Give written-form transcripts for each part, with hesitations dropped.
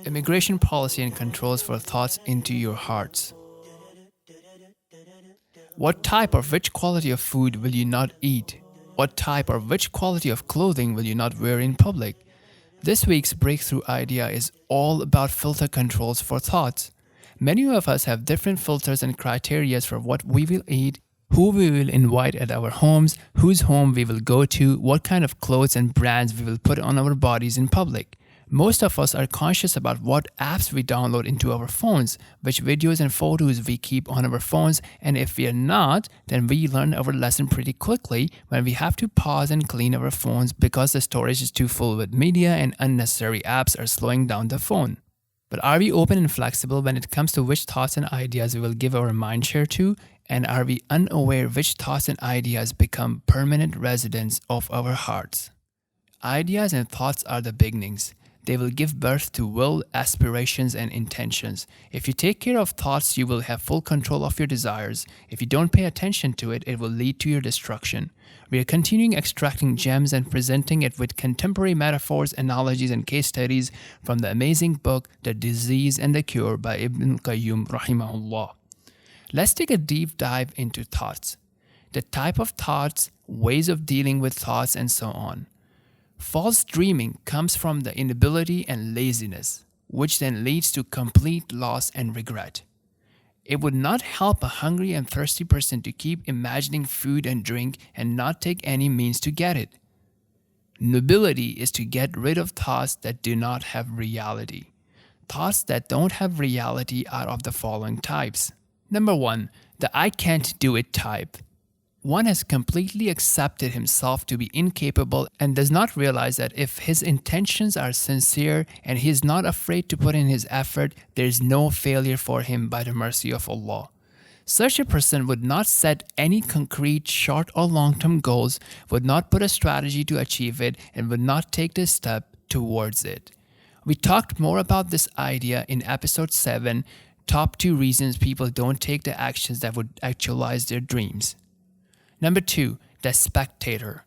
Immigration policy and controls for thoughts into your hearts. What type or which quality of food will you not eat? What type or which quality of clothing will you not wear in public? This week's breakthrough idea is all about filter controls for thoughts. Many of us have different filters and criteria for what we will eat, who we will invite at our homes, whose home we will go to, what kind of clothes and brands we will put on our bodies in public. Most of us are conscious about what apps we download into our phones, which videos and photos we keep on our phones, and if we are not, then we learn our lesson pretty quickly when we have to pause and clean our phones because the storage is too full with media and unnecessary apps are slowing down the phone. But are we open and flexible when it comes to which thoughts and ideas we will give our mindshare to? And are we unaware which thoughts and ideas become permanent residents of our hearts? Ideas and thoughts are the beginnings. They will give birth to will, aspirations, and intentions. If you take care of thoughts, you will have full control of your desires. If you don't pay attention to it, it will lead to your destruction. We are continuing extracting gems and presenting it with contemporary metaphors, analogies, and case studies from the amazing book, The Disease and the Cure by Ibn al-Qayyum rahimahullah. Let's take a deep dive into thoughts. The type of thoughts, ways of dealing with thoughts, and so on. False dreaming comes from the inability and laziness, which then leads to complete loss and regret. It would not help a hungry and thirsty person to keep imagining food and drink and not take any means to get it. Nobility is to get rid of thoughts that do not have reality. Thoughts that don't have reality are of the following types. Number 1, the I can't do it type. One has completely accepted himself to be incapable and does not realize that if his intentions are sincere and he is not afraid to put in his effort, there is no failure for him by the mercy of Allah. Such a person would not set any concrete short or long-term goals, would not put a strategy to achieve it, and would not take the step towards it. We talked more about this idea in episode 7, Top 2 Reasons People Don't Take the Actions That Would Actualize Their Dreams. Number 2, the spectator.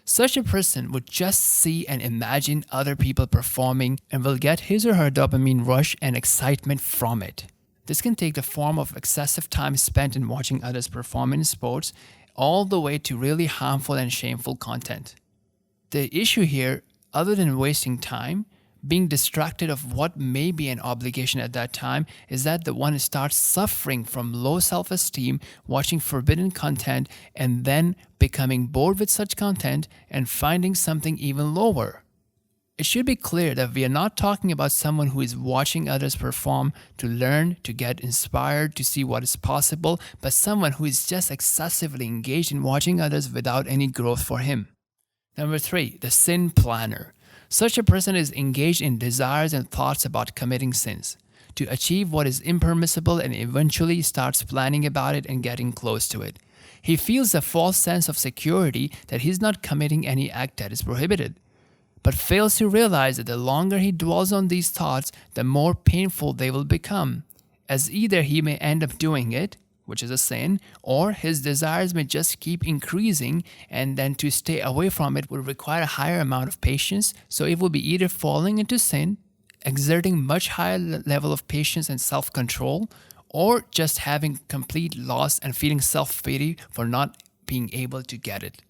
Such a person would just see and imagine other people performing and will get his or her dopamine rush and excitement from it. This can take the form of excessive time spent in watching others perform in sports, all the way to really harmful and shameful content. The issue here, other than wasting time, being distracted of what may be an obligation at that time, is that the one starts suffering from low self-esteem, watching forbidden content, and then becoming bored with such content and finding something even lower. It should be clear that we are not talking about someone who is watching others perform to learn, to get inspired, to see what is possible, but someone who is just excessively engaged in watching others without any growth for him. Number 3, the sin planner. Such a person is engaged in desires and thoughts about committing sins to achieve what is impermissible and eventually starts planning about it and getting close to it. He feels a false sense of security that he's not committing any act that is prohibited, but fails to realize that the longer he dwells on these thoughts, the more painful they will become, as either he may end up doing it, which is a sin, or his desires may just keep increasing, and then to stay away from it would require a higher amount of patience, so it will be either falling into sin, exerting much higher level of patience and self-control, or just having complete loss and feeling self-pity for not being able to get it.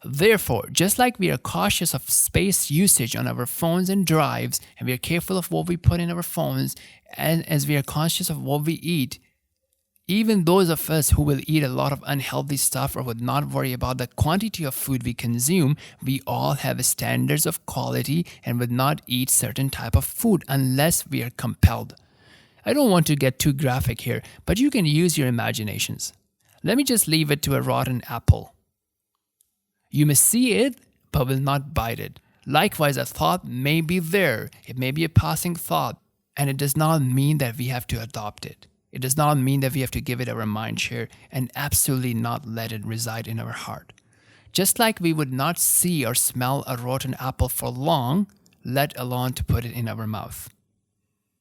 Therefore, just like we are cautious of space usage on our phones and drives, and we are careful of what we put in our phones, and as we are conscious of what we eat, even those of us who will eat a lot of unhealthy stuff or would not worry about the quantity of food we consume, we all have standards of quality and would not eat certain type of food unless we are compelled. I don't want to get too graphic here, but you can use your imaginations. Let me just leave it to a rotten apple. You may see it, but will not bite it. Likewise, a thought may be there. It may be a passing thought, and it does not mean that we have to adopt it. It does not mean that we have to give it our mind share and absolutely not let it reside in our heart. Just like we would not see or smell a rotten apple for long, let alone to put it in our mouth.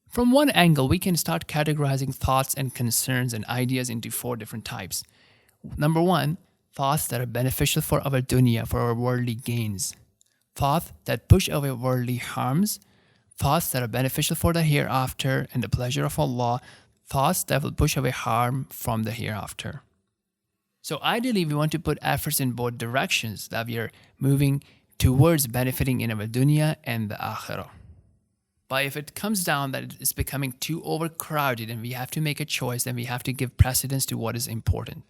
From one angle, we can start categorizing thoughts and concerns and ideas into four different types. Number one, thoughts that are beneficial for our dunya, for our worldly gains. Thoughts that push away worldly harms. Thoughts that are beneficial for the hereafter and the pleasure of Allah. Thoughts that will push away harm from the hereafter. So ideally, we want to put efforts in both directions, that we are moving towards benefiting in our dunya and the akhirah. But if it comes down that it's becoming too overcrowded and we have to make a choice, then we have to give precedence to what is important.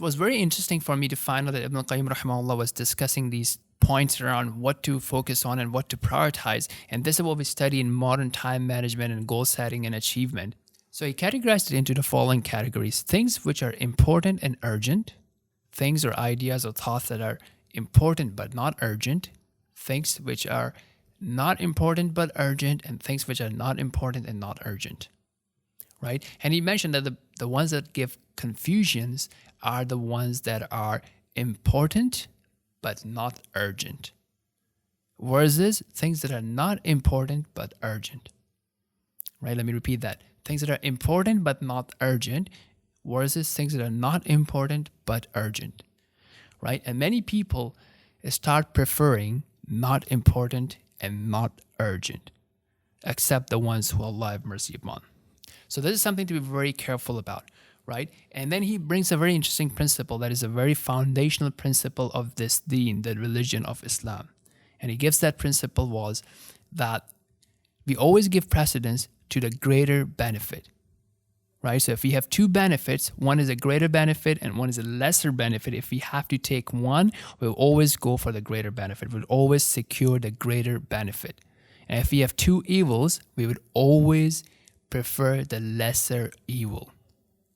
Was very interesting for me to find out that Ibn al-Qayyim rahimahullah was discussing these points around what to focus on and what to prioritize. And this is what we study in modern time management and goal setting and achievement. So he categorized it into the following categories: things which are important and urgent, things or ideas or thoughts that are important but not urgent, things which are not important but urgent, and things which are not important and not urgent. Right? And he mentioned that the ones that give confusions are the ones that are important but not urgent. Versus things that are not important but urgent. Right? Let me repeat that. Things that are important but not urgent versus things that are not important but urgent. Right? And many people start preferring not important and not urgent, except the ones who Allah have mercy upon. So this is something to be very careful about, right? And then he brings a very interesting principle that is a very foundational principle of this deen, the religion of Islam. And he gives that principle was that we always give precedence to the greater benefit, right? So if we have two benefits, one is a greater benefit and one is a lesser benefit. If we have to take one, we'll always go for the greater benefit. We'll always secure the greater benefit. And if we have two evils, we would always prefer the lesser evil,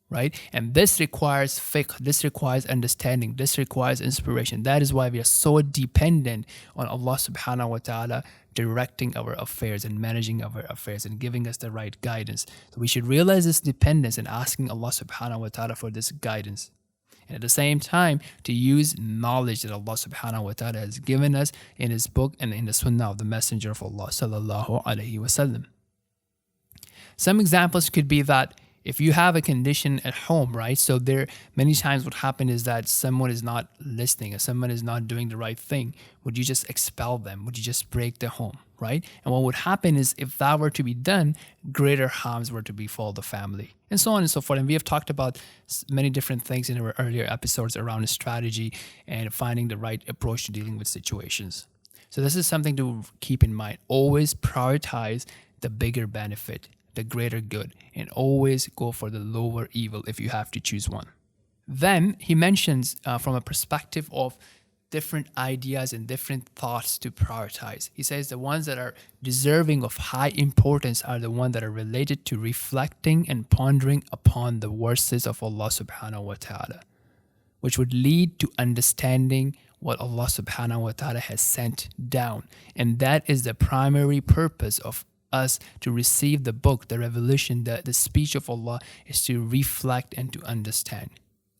right? And this requires fiqh, this requires understanding, this requires inspiration. That is why we are so dependent on Allah subhanahu wa ta'ala directing our affairs and managing our affairs and giving us the right guidance. So we should realize this dependence and asking Allah subhanahu wa ta'ala for this guidance. And at the same time, to use knowledge that Allah subhanahu wa ta'ala has given us in His book and in the sunnah of the Messenger of Allah sallallahu alaihi wasallam. Some examples could be that if you have a condition at home, right? So there many times what happens is that someone is not listening or someone is not doing the right thing. Would you just expel them? Would you just break the home, right? And what would happen is if that were to be done, greater harms were to befall the family, and so on and so forth. And we have talked about many different things in our earlier episodes around strategy and finding the right approach to dealing with situations. So this is something to keep in mind. Always prioritize the bigger benefit, the greater good, and always go for the lower evil if you have to choose one. Then he mentions from a perspective of different ideas and different thoughts to prioritize. He says the ones that are deserving of high importance are the ones that are related to reflecting and pondering upon the verses of Allah subhanahu wa ta'ala, which would lead to understanding what Allah subhanahu wa ta'ala has sent down. And that is the primary purpose of us to receive the book, the revelation, the speech of Allah, is to reflect and to understand.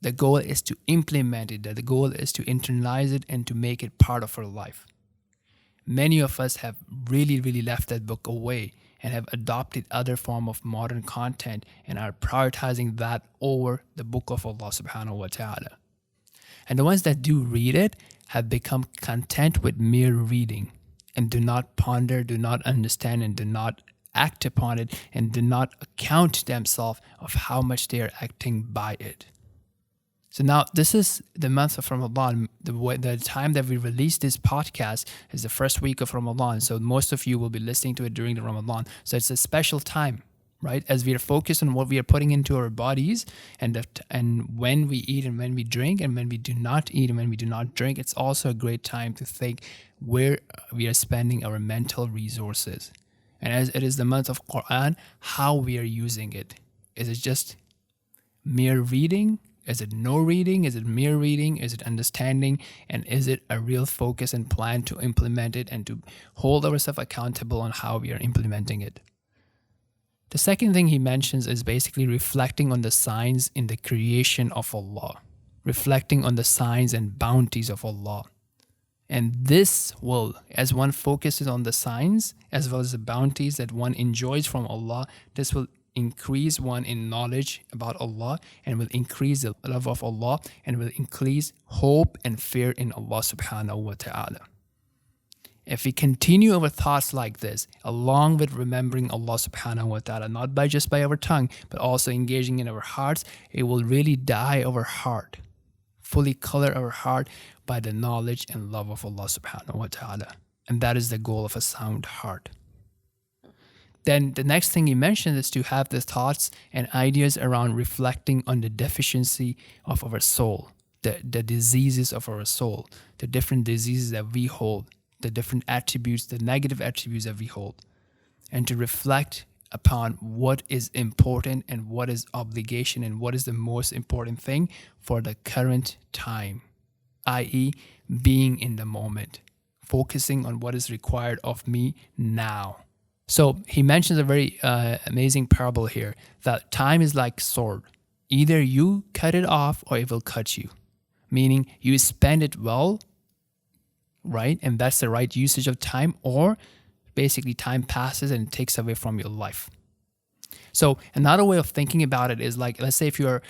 The goal is to implement it, the goal is to internalize it and to make it part of our life. Many of us have really left that book away and have adopted other form of modern content and are prioritizing that over the book of Allah subhanahu wa ta'ala. And the ones that do read it have become content with mere reading and do not ponder, do not understand, and do not act upon it, and do not account themselves of how much they are acting by it. So now this is the month of Ramadan. The time that we release this podcast is the first week of Ramadan. So most of you will be listening to it during the Ramadan. So it's a special time, right? As we are focused on what we are putting into our bodies and when we eat and when we drink and when we do not eat and when we do not drink, it's also a great time to think where we are spending our mental resources. And as it is the month of Quran, how we are using it. Is it just mere reading? Is it no reading? Is it mere reading? Is it understanding? And is it a real focus and plan to implement it and to hold ourselves accountable on how we are implementing it? The second thing he mentions is basically reflecting on the signs in the creation of Allah, reflecting on the signs and bounties of Allah. And this will, as one focuses on the signs as well as the bounties that one enjoys from Allah, this will increase one in knowledge about Allah and will increase the love of Allah and will increase hope and fear in Allah subhanahu wa ta'ala. If we continue our thoughts like this, along with remembering Allah subhanahu wa ta'ala, not by just by our tongue, but also engaging in our hearts, it will really dye our heart, fully color our heart by the knowledge and love of Allah subhanahu wa ta'ala. And that is the goal of a sound heart. Then the next thing he mentioned is to have the thoughts and ideas around reflecting on the deficiency of our soul, the diseases of our soul, the different diseases that we hold, the different attributes, the negative attributes that we hold, and to reflect upon what is important and what is obligation and what is the most important thing for the current time, i.e., being in the moment, focusing on what is required of me now. So he mentions a very amazing parable here that time is like sword. Either you cut it off or it will cut you, meaning you spend it well, right? And that's the right usage of time, or basically time passes and it takes away from your life. So another way of thinking about it is like, let's say if you're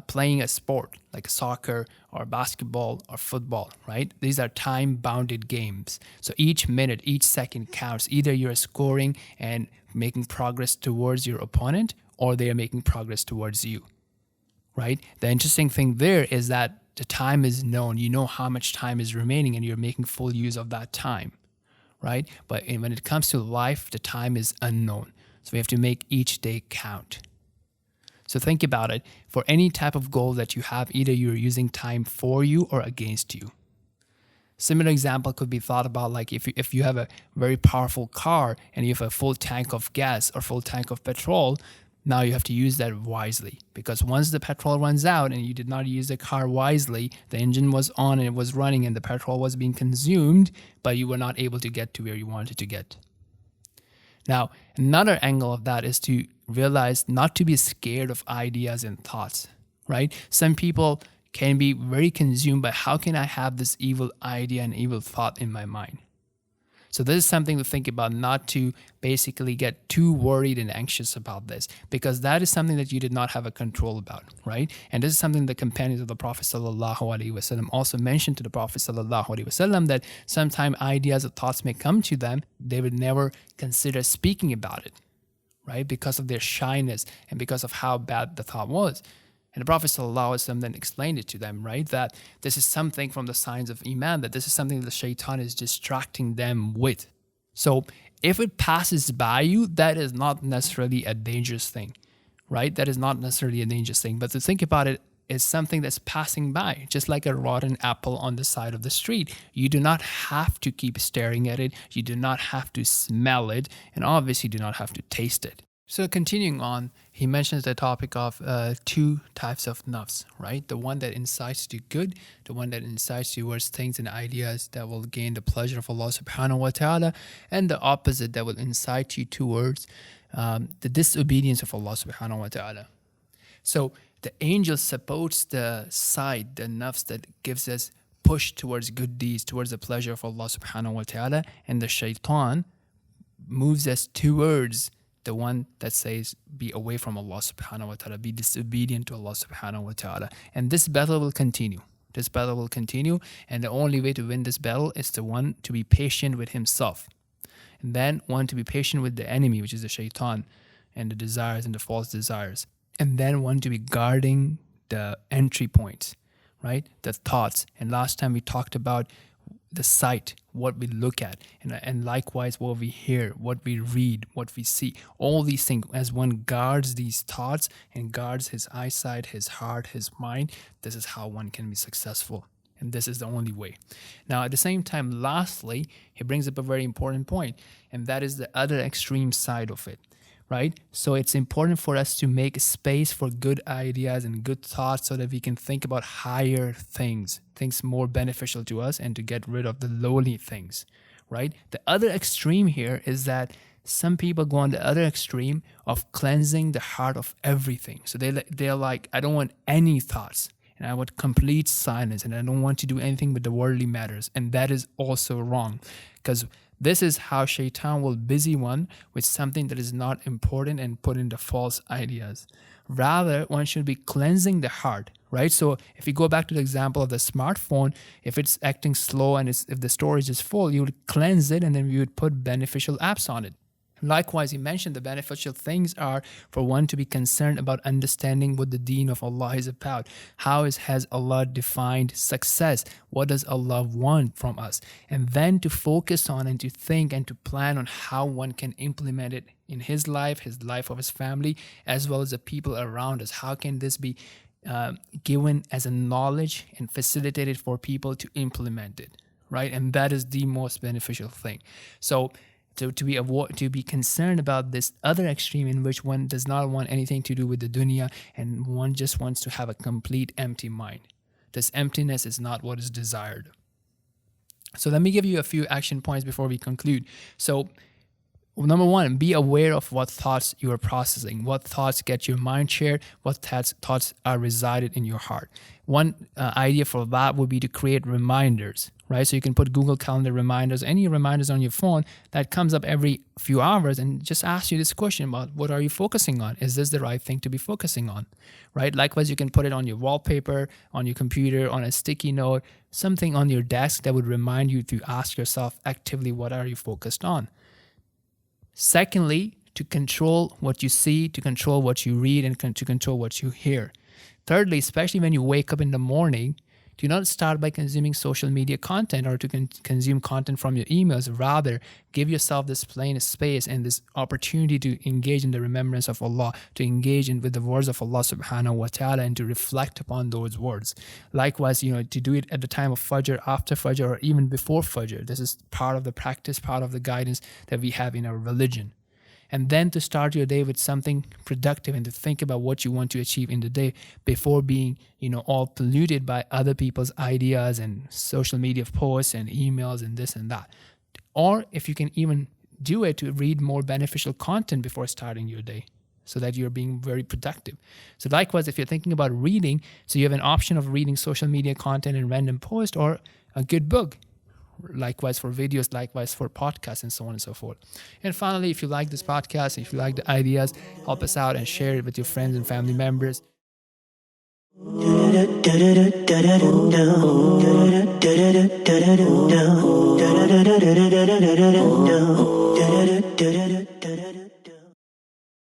playing a sport like soccer or basketball or football, right? These are time-bounded games. So each minute, each second counts. Either you're scoring and making progress towards your opponent, or they are making progress towards you, right? The interesting thing there is that the time is known. You know how much time is remaining and you're making full use of that time, right? But when it comes to life, the time is unknown. So we have to make each day count. So think about it. For any type of goal that you have, either you're using time for you or against you. Similar example could be thought about like if you have a very powerful car and you have a full tank of gas or full tank of petrol, now you have to use that wisely, because once the petrol runs out and you did not use the car wisely, the engine was on and it was running and the petrol was being consumed, but you were not able to get to where you wanted to get. Now, another angle of that is to realize not to be scared of ideas and thoughts, right? Some people can be very consumed by how can I have this evil idea and evil thought in my mind. So this is something to think about, not to basically get too worried and anxious about this, because that is something that you did not have a control about, right? And this is something the companions of the Prophet ﷺ also mentioned to the Prophet ﷺ, that sometimes ideas or thoughts may come to them, they would never consider speaking about it, right? Because of their shyness and because of how bad the thought was. And the Prophet ﷺ then explained it to them, right? That this is something from the signs of Iman, that this is something that the shaitan is distracting them with. So if it passes by you, that is not necessarily a dangerous thing, right? That is not necessarily a dangerous thing. But to think about it is something that's passing by, just like a rotten apple on the side of the street. You do not have to keep staring at it. You do not have to smell it. And obviously do not have to taste it. So continuing on, he mentions the topic of two types of nafs, right? The one that incites to good, the one that incites towards things and ideas that will gain the pleasure of Allah subhanahu wa ta'ala, and the opposite that will incite you towards the disobedience of Allah subhanahu wa ta'ala. So the angel supports the side, the nafs that gives us push towards good deeds, towards the pleasure of Allah subhanahu wa ta'ala, and the shaitan moves us towards the one that says be away from Allah subhanahu wa ta'ala, be disobedient to Allah subhanahu wa ta'ala. And this battle will continue. This battle will continue, and the only way to win this battle is the one to be patient with himself, and then one to be patient with the enemy, which is the shaitan and the desires and the false desires, and then one to be guarding the entry points, right? The thoughts. And last time we talked about the sight, what we look at, and likewise what we hear, what we read, what we see, all these things. As one guards these thoughts and guards his eyesight, his heart, his mind, this is how one can be successful, and this is the only way. Now at the same time, lastly, he brings up a very important point, and that is the other extreme side of it, right? So it's important for us to make space for good ideas and good thoughts so that we can think about higher things more beneficial to us, and to get rid of the lowly things, right? The other extreme here is that some people go on the other extreme of cleansing the heart of everything. So they're like, I don't want any thoughts. and I want complete silence, and I don't want to do anything with the worldly matters. And that is also wrong, because this is how Shaitan will busy one with something that is not important and put into false ideas. Rather, one should be cleansing the heart, right? So if you go back to the example of the smartphone, if it's acting slow and if the storage is full, you would cleanse it and then you would put beneficial apps on it. Likewise, he mentioned the beneficial things are for one to be concerned about understanding what the deen of Allah is about. How has Allah defined success? What does Allah want from us? And then to focus on and to think and to plan on how one can implement it in his life of his family, as well as the people around us. How can this be given as a knowledge and facilitated for people to implement it, right? And that is the most beneficial thing. So to be concerned about this other extreme in which one does not want anything to do with the dunya and one just wants to have a complete empty mind. This emptiness is not what is desired. So let me give you a few action points before we conclude. So number one, be aware of what thoughts you are processing, what thoughts get your mind share, what thoughts are resided in your heart. One idea for that would be to create reminders, right? So you can put Google Calendar reminders, any reminders on your phone that comes up every few hours and just ask you this question about what are you focusing on? Is this the right thing to be focusing on, right? Likewise, you can put it on your wallpaper, on your computer, on a sticky note, something on your desk that would remind you to ask yourself actively, what are you focused on? Secondly, to control what you see, to control what you read, and to control what you hear. Thirdly, especially when you wake up in the morning, do not start by consuming social media content or to consume content from your emails. Rather, give yourself this plain space and this opportunity to engage in the remembrance of Allah, to engage with the words of Allah subhanahu wa ta'ala and to reflect upon those words. Likewise, to do it at the time of Fajr, after Fajr, or even before Fajr. This is part of the practice, part of the guidance that we have in our religion. And then to start your day with something productive and to think about what you want to achieve in the day before being, all polluted by other people's ideas and social media posts and emails and this and that. Or if you can even do it, to read more beneficial content before starting your day so that you're being very productive. So likewise, if you're thinking about reading, so you have an option of reading social media content and random posts or a good book. Likewise for videos, likewise for podcasts, and so on and so forth. And finally, if you like this podcast, if you like the ideas, help us out and share it with your friends and family members.